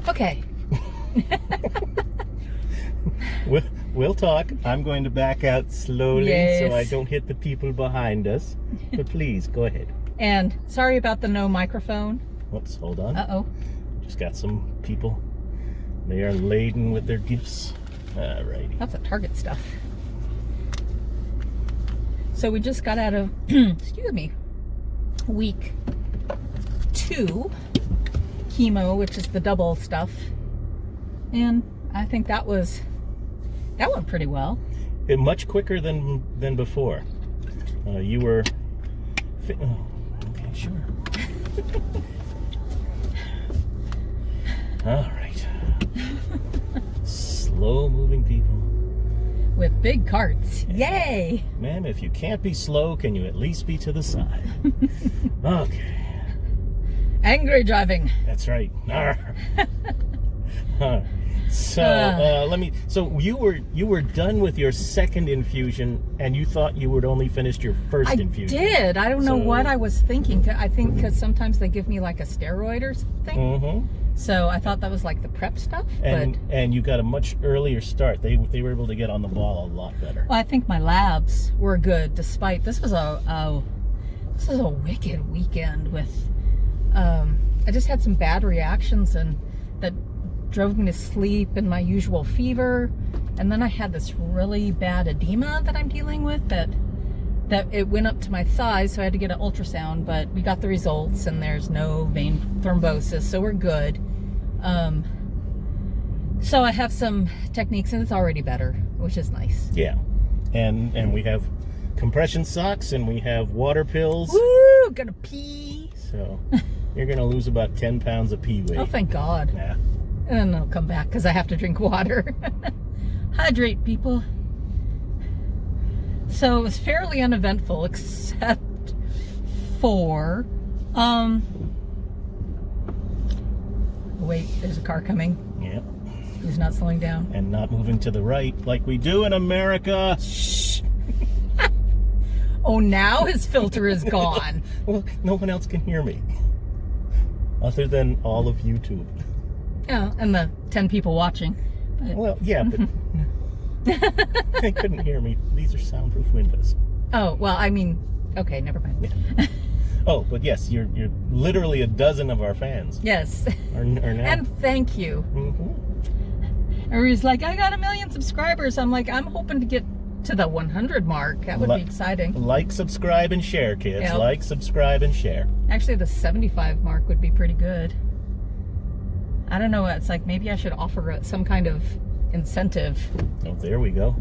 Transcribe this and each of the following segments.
Okay. We'll talk. I'm going to back out slowly so I don't hit the people behind us. But please, go ahead. And sorry about the no microphone. Whoops, hold on. Uh-oh. Just got some people. They are laden with their gifts. Alrighty. That's a Target stuff. So we just got out of, excuse me, week 2 chemo, which is the double stuff. And I think that went pretty well. Much quicker than before. You were... Oh, okay, sure. All right. Slow-moving people. With big carts. Yay! Ma'am, if you can't be slow, can you at least be to the side? Okay. Angry driving. That's right. So you were done with your second infusion, and you thought you would only finished your first infusion. I did. I don't know what I was thinking. I think because sometimes they give me like a steroid or something. Mm-hmm. So I thought that was like the prep stuff. And you got a much earlier start. They were able to get on the ball a lot better. Well, I think my labs were good, despite this was a wicked weekend with. I just had some bad reactions and that drove me to sleep and my usual fever, and then I had this really bad edema that I'm dealing with that it went up to my thighs, so I had to get an ultrasound, but we got the results and there's no vein thrombosis, so we're good. So I have some techniques and it's already better, which is nice. Yeah. And we have compression socks and we have water pills. Woo! Gonna pee. So you're gonna lose about 10 pounds of pee weight. Oh, thank God. Yeah. And then I'll come back because I have to drink water. Hydrate, people. So it was fairly uneventful, except for, wait, there's a car coming. Yeah. He's not slowing down. And not moving to the right like we do in America. Shh. Oh, now his filter is gone. Well, no one else can hear me. Other than all of YouTube. Yeah, and the 10 people watching. But... Well, yeah, but they couldn't hear me. These are soundproof windows. Oh, well, I mean, okay, never mind. Yeah. Oh, but yes, you're literally a dozen of our fans. Yes. Are now. And thank you. Mm-hmm. Everybody's like, I got 1 million subscribers. I'm like, I'm hoping to get to the 100 mark. That would be exciting. Like, subscribe, and share, kids. Yep. Like, subscribe, and share. Actually, the 75 mark would be pretty good. I don't know. It's like maybe I should offer some kind of incentive. Oh, there we go.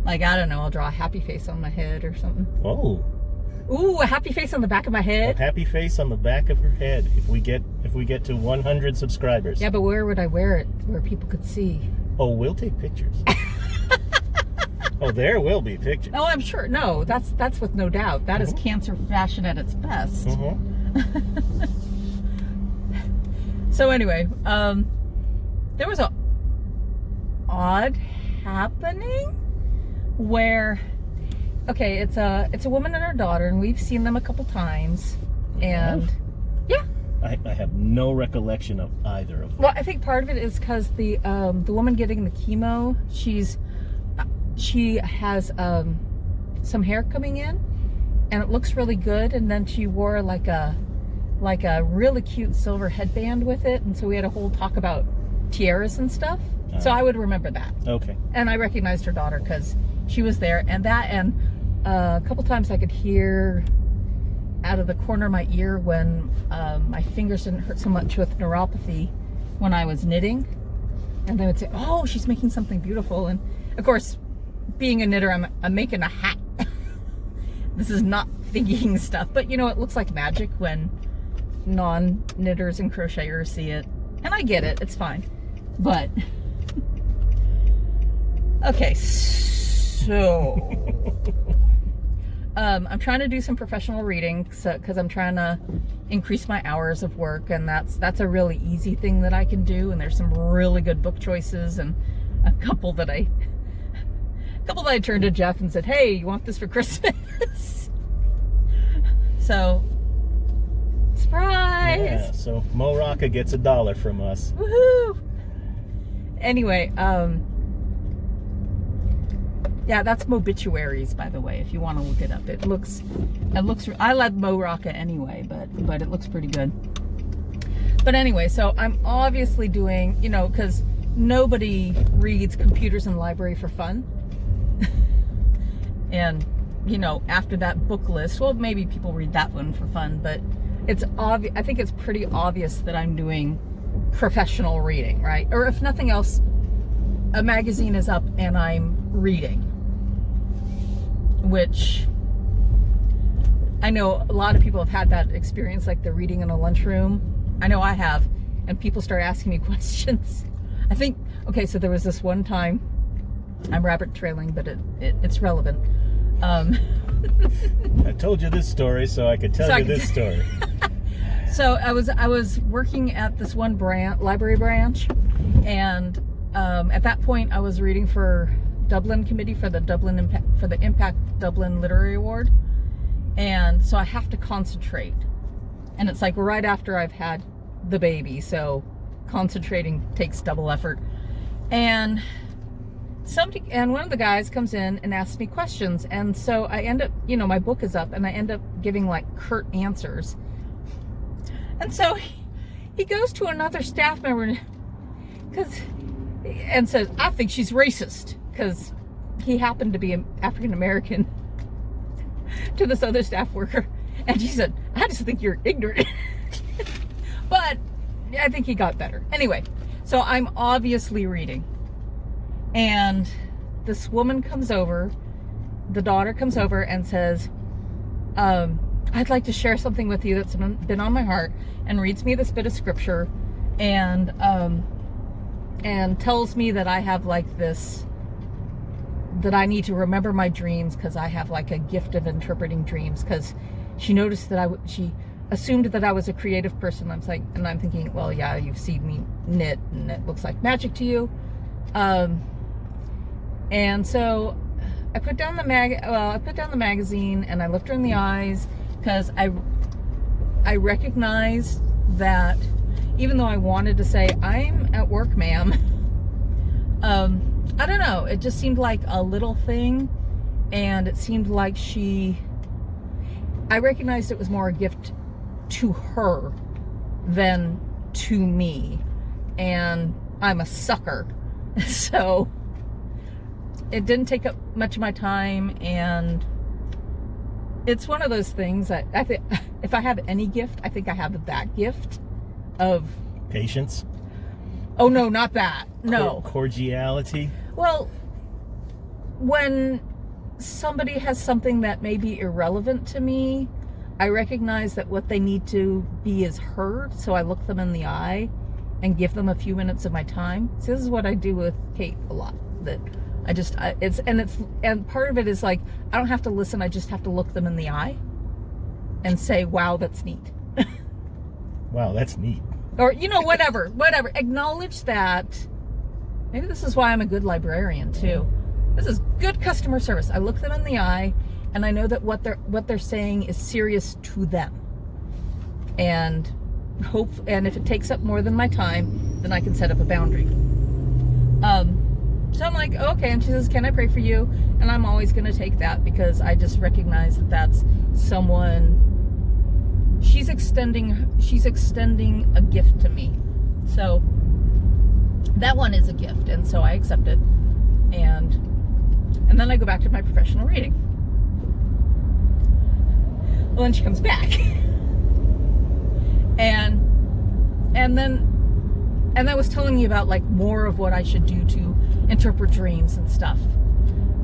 Like, I don't know. I'll draw a happy face on my head or something. Oh. Ooh, a happy face on the back of my head. A happy face on the back of her head. If we get to 100 subscribers. Yeah, but where would I wear it where people could see? Oh, we'll take pictures. Oh, there will be pictures. Oh, I'm sure. No, that's with no doubt. That is cancer fashion at its best. So anyway, there was a odd happening where, okay, it's a woman and her daughter, and we've seen them a couple times, and yeah. I have no recollection of either of them. Well, I think part of it is because the woman getting the chemo, she has some hair coming in, and it looks really good, and then she wore like a really cute silver headband with it, and so we had a whole talk about tiaras and stuff. So I would remember that. Okay. And I recognized her daughter because she was there, and a couple times I could hear out of the corner of my ear when my fingers didn't hurt so much with neuropathy when I was knitting, and they would say, "Oh, she's making something beautiful." And of course, being a knitter, I'm making a hat. This is not thinking stuff, but you know, it looks like magic when non-knitters and crocheters see it, and I get it. It's fine, but okay. So I'm trying to do some professional reading, because I'm trying to increase my hours of work, and that's a really easy thing that I can do. And there's some really good book choices, and a couple that I turned to Geoff and said, "Hey, you want this for Christmas?" So it's Surprise! Yeah, so Mo Rocca gets $1 from us. Woohoo! Anyway, yeah, that's Mobituaries, by the way, if you want to look it up. It looks, I love Mo Rocca anyway, but it looks pretty good. But anyway, so I'm obviously doing, you know, because nobody reads Computers in the Library for fun. And, you know, after that book list, well, maybe people read that one for fun, but it's obvious, I think it's pretty obvious that I'm doing professional reading, right? Or if nothing else, a magazine is up and I'm reading, which I know a lot of people have had that experience, like they're reading in a lunchroom. I know I have, and people start asking me questions. I think, okay, so there was this one time, I'm rabbit trailing, but it's relevant. I told you this story so I could tell you this story. So I was working at this one library branch, and at that point I was reading for Dublin committee for the Impact Dublin Literary Award, and so I have to concentrate, and it's like right after I've had the baby, so concentrating takes double effort. And one of the guys comes in and asks me questions, and so I end up, you know, my book is up and I end up giving like curt answers. And so he goes to another staff member and says, I think she's racist, because he happened to be African American, to this other staff worker. And she said, I just think you're ignorant. But I think he got better. Anyway, so I'm obviously reading. And this woman comes over, the daughter comes over and says, I'd like to share something with you that's been on my heart, and reads me this bit of scripture, and tells me that I have like this, that I need to remember my dreams, because I have like a gift of interpreting dreams, because she noticed that she assumed that I was a creative person. I'm thinking, well, yeah, you've seen me knit and it looks like magic to you. And so I put down the magazine and I looked her in the eyes, because I recognized that even though I wanted to say, I'm at work, ma'am, I don't know, it just seemed like a little thing, and it seemed like I recognized it was more a gift to her than to me, and I'm a sucker. So it didn't take up much of my time, and it's one of those things that I think if I have any gift, I think I have that gift of patience. Oh no, not that. No. Cordiality. Well, when somebody has something that may be irrelevant to me, I recognize that what they need to be is heard, so I look them in the eye and give them a few minutes of my time. So this is what I do with Kate a lot. That and part of it is like, I don't have to listen, I just have to look them in the eye and say, wow, that's neat. Wow, that's neat. Or, you know, whatever. Acknowledge that. Maybe this is why I'm a good librarian too. This is good customer service. I look them in the eye and I know that what they're saying is serious to them. And if it takes up more than my time, then I can set up a boundary. So I'm like, okay, and she says, can I pray for you? And I'm always going to take that, because I just recognize that that's someone, she's extending a gift to me. So that one is a gift, and so I accept it. And then I go back to my professional reading. Well, then she comes back. And then I was telling you about like more of what I should do to interpret dreams and stuff.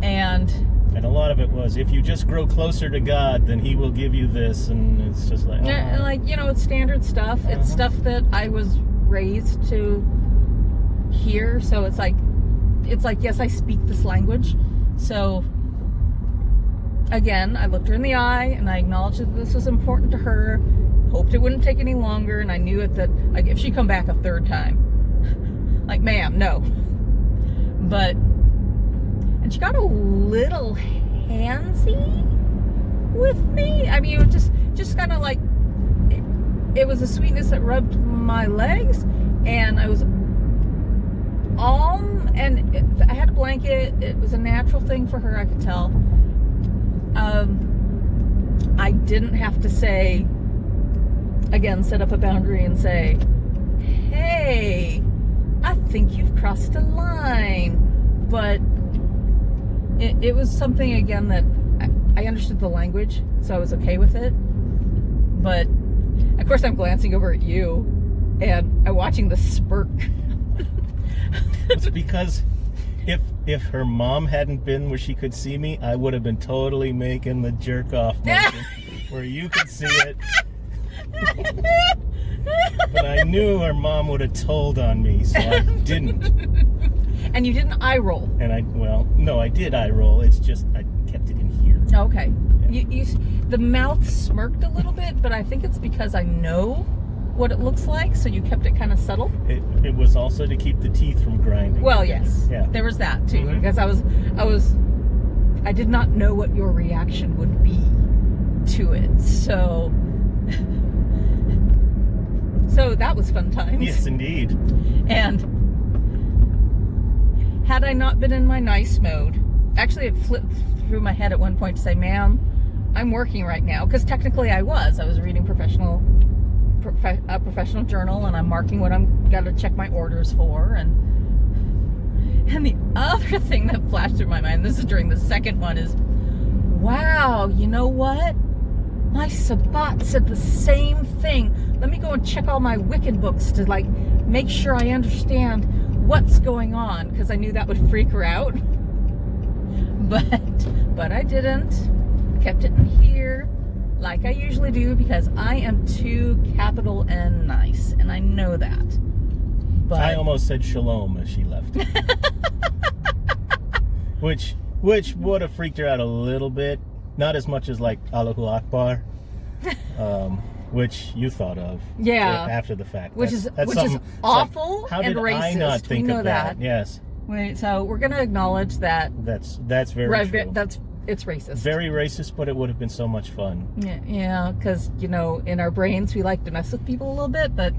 And a lot of it was, if you just grow closer to God, then He will give you this, and it's just like, and like, you know, it's standard stuff. It's stuff that I was raised to hear. So it's like, yes, I speak this language. So again, I looked her in the eye and I acknowledged that this was important to her. Hoped it wouldn't take any longer, and I knew it that, like, if she come back a third time, like, ma'am, no. And she got a little handsy with me. I mean, it was just kind of like, it was a sweetness that rubbed my legs, and I was and I had a blanket. It was a natural thing for her, I could tell. I didn't have to say, again, set up a boundary and say, hey, I think you've crossed a line. But it was something, again, that I understood the language, so I was okay with it. But of course I'm glancing over at you and I'm watching the smirk. It's because if her mom hadn't been where she could see me, I would have been totally making the jerk off motion where you could see it. But I knew her mom would have told on me, so I didn't. And you didn't eye roll. And no, I did eye roll. It's just I kept it in here. Okay. Yeah. The mouth smirked a little bit, but I think it's because I know what it looks like, so you kept it kind of subtle. It was also to keep the teeth from grinding. Well, yes. Yeah. There was that too, because I did not know what your reaction would be to it. So that was fun times. Yes, indeed. And had I not been in my nice mode, actually it flipped through my head at one point to say, ma'am, I'm working right now, because technically I was reading a professional journal, and I'm marking what I'm got to check my orders for, and the other thing that flashed through my mind, this is during the second one, is, wow, you know what? My Sabbat said the same thing. Let me go and check all my Wiccan books to make sure I understand what's going on, because I knew that would freak her out. But I didn't. Kept it in here like I usually do, because I am too capital N nice, and I know that. But I almost said shalom as she left. which would have freaked her out a little bit. Not as much as Allahu Akbar, which you thought of after the fact. Which is awful how and did racist. I not think we know of that? Yes. Wait, so we're going to acknowledge that. That's very true. It's racist. Very racist, but it would have been so much fun. Yeah, because, in our brains we like to mess with people a little bit, but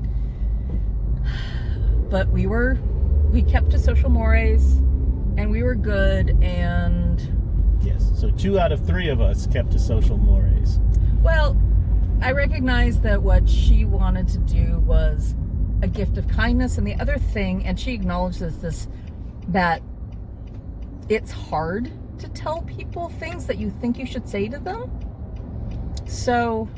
we kept to social mores, and we were good, and... Yes, so 2 out of 3 of us kept to social mores. Well, I recognized that what she wanted to do was a gift of kindness, and the other thing, and she acknowledges this, that it's hard to tell people things that you think you should say to them. So,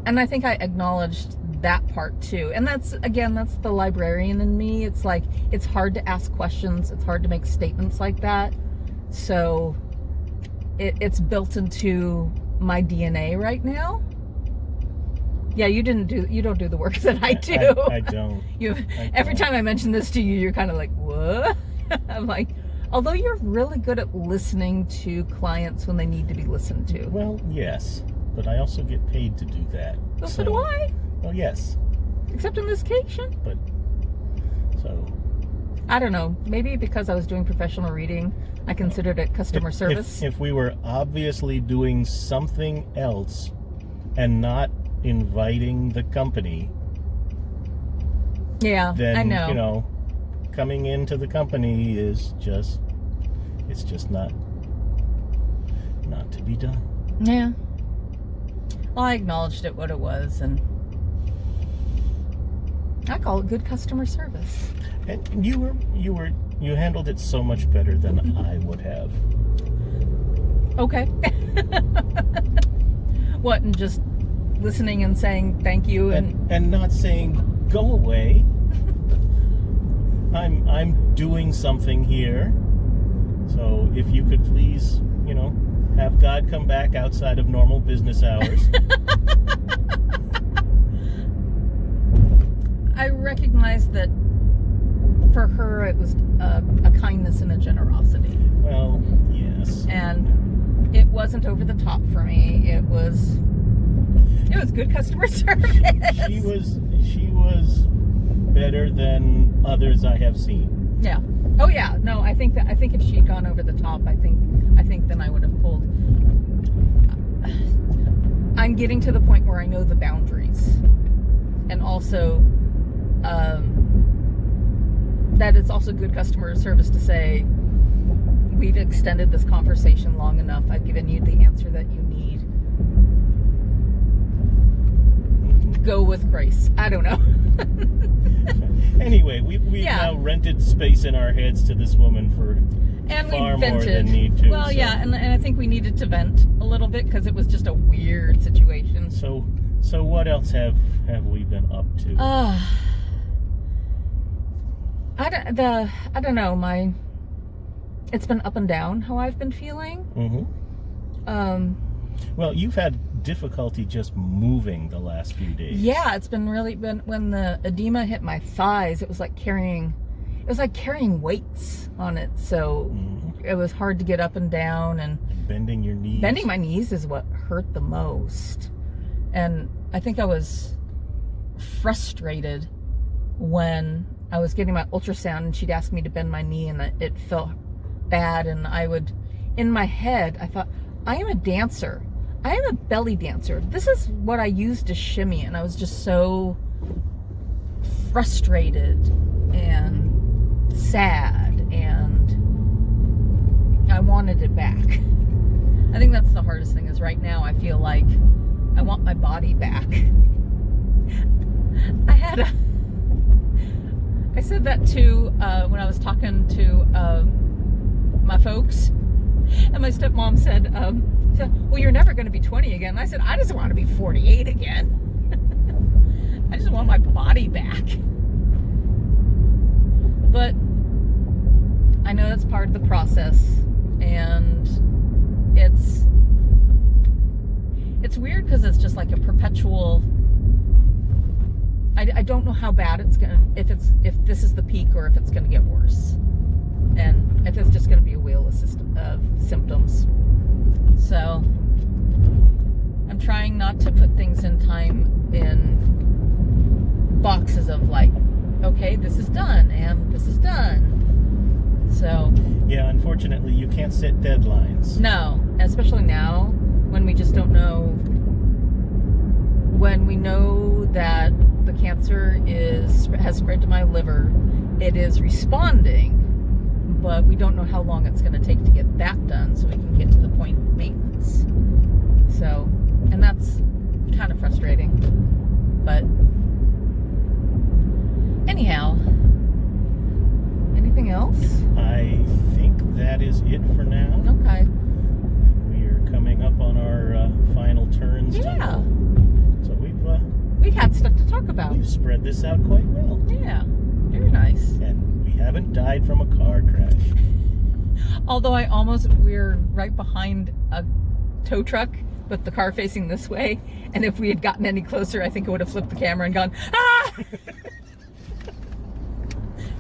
and I think I acknowledged that part too. And that's the librarian in me. It's it's hard to ask questions. It's hard to make statements like that. So it's built into my DNA right now. Yeah, you don't do the work that I do. I don't. Every time I mention this to you, you're kind of like, what? I'm like, although you're really good at listening to clients when they need to be listened to. Well, yes, but I also get paid to do that. Well, so do I. Well, yes. Except on this occasion. But, so... I don't know. Maybe because I was doing professional reading, I considered it customer service. If we were obviously doing something else and not inviting the company... Yeah, then, I know. Coming into the company is just not to be done. Yeah. Well, I acknowledged it what it was, and I call it good customer service. And you handled it so much better than I would have. Okay. What, and just listening and saying thank you and not saying go away. I'm doing something here. So if you could please, have God come back outside of normal business hours. I recognize that for her it was a kindness and a generosity. Well, yes. And it wasn't over the top for me. It was good customer service. She was better than others I have seen. Yeah. Oh yeah. No, I think if she had gone over the top, I think then I would have pulled. I'm getting to the point where I know the boundaries, and also that it's also good customer service to say, we've extended this conversation long enough. I've given you the answer that you need. Go with grace. I don't know. Anyway, we've now rented space in our heads to this woman for far more than need to. Well, yeah, and I think we needed to vent a little bit because it was just a weird situation. So what else have we been up to? I don't know. It's been up and down how I've been feeling. Mm-hmm. Well, you've had difficulty just moving the last few days. Yeah, it's been when the edema hit my thighs, it was like carrying weights on it. So it was hard to get up and down, and bending your knees. Bending my knees is what hurt the most. And I think I was frustrated when I was getting my ultrasound and she'd ask me to bend my knee, and it felt bad, and in my head I thought, I am a dancer. I am a belly dancer. This is what I use to shimmy, and I was just so frustrated and sad, and I wanted it back. I think that's the hardest thing, is right now I feel like I want my body back. I said that too when I was talking to my folks, and my stepmom said, well, you're never going to be 20 again. And I said, I just want to be 48 again. I just want my body back. But I know that's part of the process, and it's weird because it's just like a perpetual. I don't know how bad it's gonna, if this is the peak or if it's gonna get worse, and if it's just gonna be a wheel of symptoms. So I'm trying not to put things in boxes of like, okay, this is done and this is done. So yeah, unfortunately you can't set deadlines. No, especially now when we just don't know, when we know that the cancer has spread to my liver, it is responding, but we don't know how long it's going to take to get that done so we can get to the point of maintenance. So, and that's kind of frustrating. But anyhow, anything else? I think that is it for now. Okay. We are coming up on our final turns. Yeah. So we've had stuff to talk about. We've spread this out quite well. Yeah, very nice. And we haven't died from a car crash. Although we're right behind a tow truck with the car facing this way, and if we had gotten any closer, I think I would have flipped the camera and gone, ah!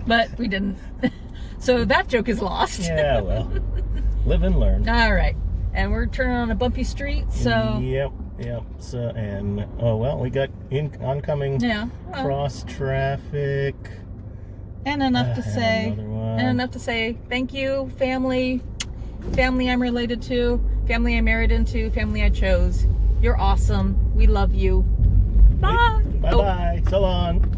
But we didn't. So that joke is lost. Yeah, well, live and learn. All right. And we're turning on a bumpy street, so. Yep. So, and we got oncoming cross traffic. And enough to say, thank you, family I'm related to, family I'm married into, family I chose. You're awesome. We love you. Bye. Bye-bye. So long.